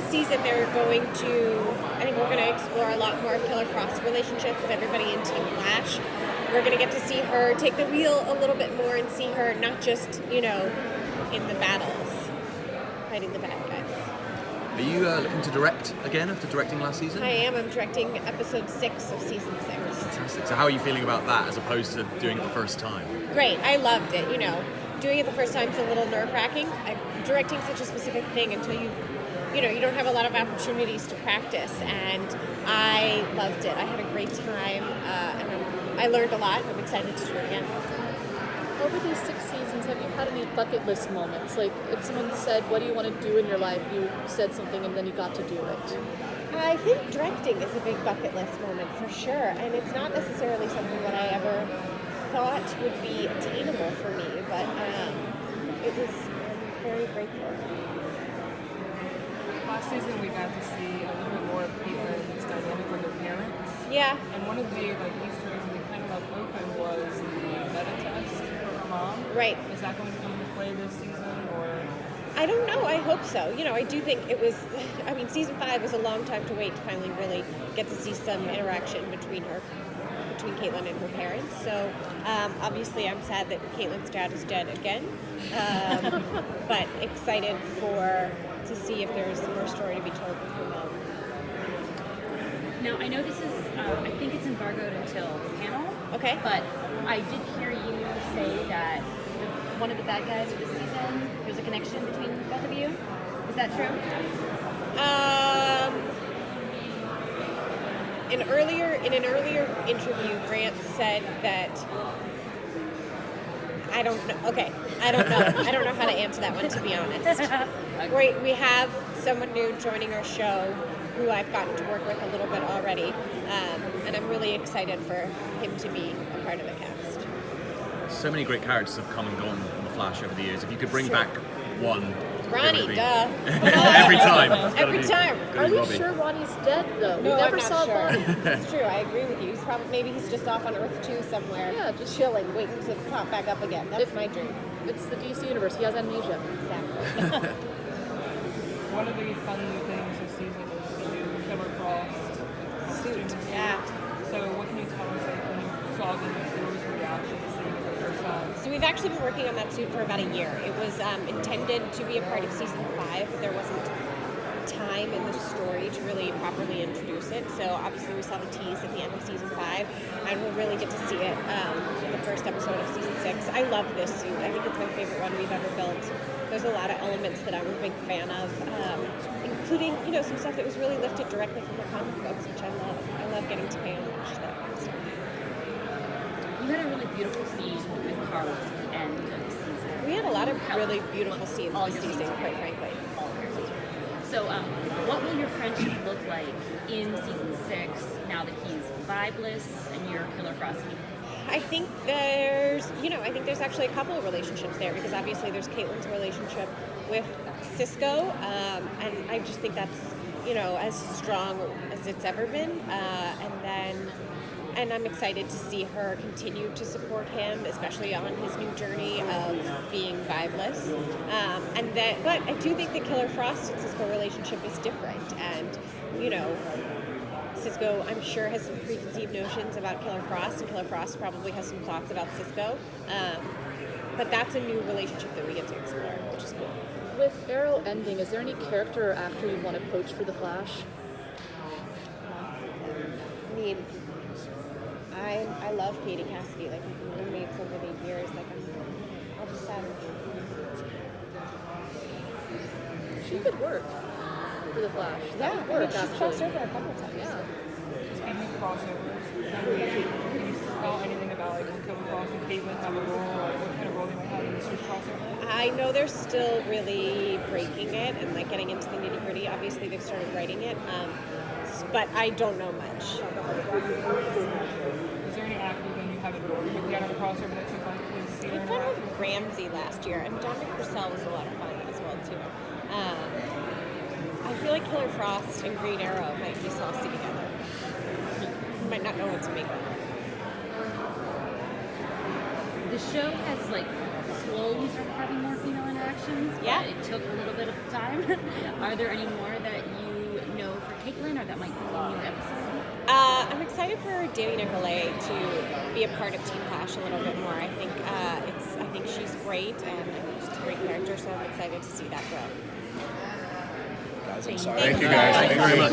this season they're going to, I think we're going to explore a lot more of Killer Frost's relationship with everybody in Team Flash. We're going to get to see her take the wheel a little bit more and see her not just, in the battles, fighting the bad guys. Are you looking to direct again after directing last season? I am. I'm directing episode 6 of season 6. Fantastic. So how are you feeling about that as opposed to doing it the first time? Great. I loved it. Doing it the first time is a little nerve-wracking. Directing such a specific thing until you don't have a lot of opportunities to practice, and I loved it. I had a great time, and I learned a lot. I'm excited to do it again. Over these 6 seasons, have you had any bucket list moments? Like, if someone said, what do you want to do in your life? You said something and then you got to do it. I think directing is a big bucket list moment for sure, and it's not necessarily something that I ever thought would be attainable for me, but it was very grateful. Last season we got to see a little bit more of Caitlyn's dynamic with her parents. Yeah. And one of the Easter eggs they kind of left open was the meta test for her mom. Right. Is that going to come into play this season, or? I don't know. I hope so. I do think it was. Season 5 was a long time to wait to finally really get to see some interaction between Caitlyn and her parents. So obviously, I'm sad that Caitlyn's dad is dead again, but excited to see if there's more story to be told with her mom. Now, I know this is, I think it's embargoed until the panel. Okay. But I did hear you say that one of the bad guys for this season, there's a connection between both of you. Is that true? In an earlier interview, Grant said that I don't know. Okay, I don't know. I don't know how to answer that one, to be honest. We have someone new joining our show who I've gotten to work with a little bit already, and I'm really excited for him to be a part of the cast. So many great characters have come and gone on The Flash over the years. If you could bring back one... Ronnie, duh. Every time. Every time. Are we sure Ronnie's dead, though? No, we never I'm not saw sure. Ronnie. That's true. I agree with you. Maybe he's just off on Earth 2 somewhere. Yeah, just chilling, waiting to pop back up again. That's my dream. It's the DC universe. He has amnesia. Exactly. One of the fun new things this season is the new Killer Frost Suit. Yeah. So what can you tell us when you saw the viewers' reaction to seeing it for the first time? So we've actually been working on that suit for about a year. It was intended to be a part of season 5, but there wasn't time in the story to really properly introduce it. So obviously we saw the tease at the end of season 5, and we'll really get to see it in the first episode of season 6. I love this suit. I think it's my favorite one we've ever built. There's a lot of elements that I'm a big fan of, including some stuff that was really lifted directly from the comic books, which I love. I love getting to pay homage to that kind of stuff. You had a really beautiful scene with Carlos at the end of the season. We had a lot of really beautiful scenes all this your season, seasons, quite frankly. All of your seasons. So, what will your friendship look like in season 6 now that he's vibeless and you're Killer Frost? I think there's actually a couple of relationships there, because obviously there's Caitlyn's relationship with Cisco, and I just think that's, as strong as it's ever been, and I'm excited to see her continue to support him, especially on his new journey of being vibeless. But I do think the Killer Frost and Cisco relationship is different, and Cisco, I'm sure, has some preconceived notions about Killer Frost, and Killer Frost probably has some thoughts about Cisco. But that's a new relationship that we get to explore, which is cool. With Arrow ending, is there any character or actor you want to poach for The Flash? I mean, I love Katie Cassidy. Like, we've been roommates over the years. Like, I'll just have her. She could work for The Flash. That would work, she's crossed over a couple of times. Yeah. Speaking of crossovers, can you tell anything about when Killer Frost and Caitlyn have a role, or what kind of role they might have in this year's crossover? I know they're still really breaking it and getting into the nitty gritty. Obviously, they've started writing it, but I don't know much. Is there any actor that you haven't looked at on the crossover that you'd like to see? I had fun with Ramsey last year, and Dominic Purcell was a lot of fun as well too. I feel like Killer Frost and Green Arrow might be saucy together. You might not know what to make of it. The show has slowly started having more female interactions. Yeah. But it took a little bit of time. Are there any more that you know for Caitlin, or that might be in your episode? I'm excited for Danny Nicolay to be a part of Team Flash a little bit more. I think I think she's great, and I think she's a great character, so I'm excited to see that grow. Guys, I'm sorry. Thank you guys. Thank you very much.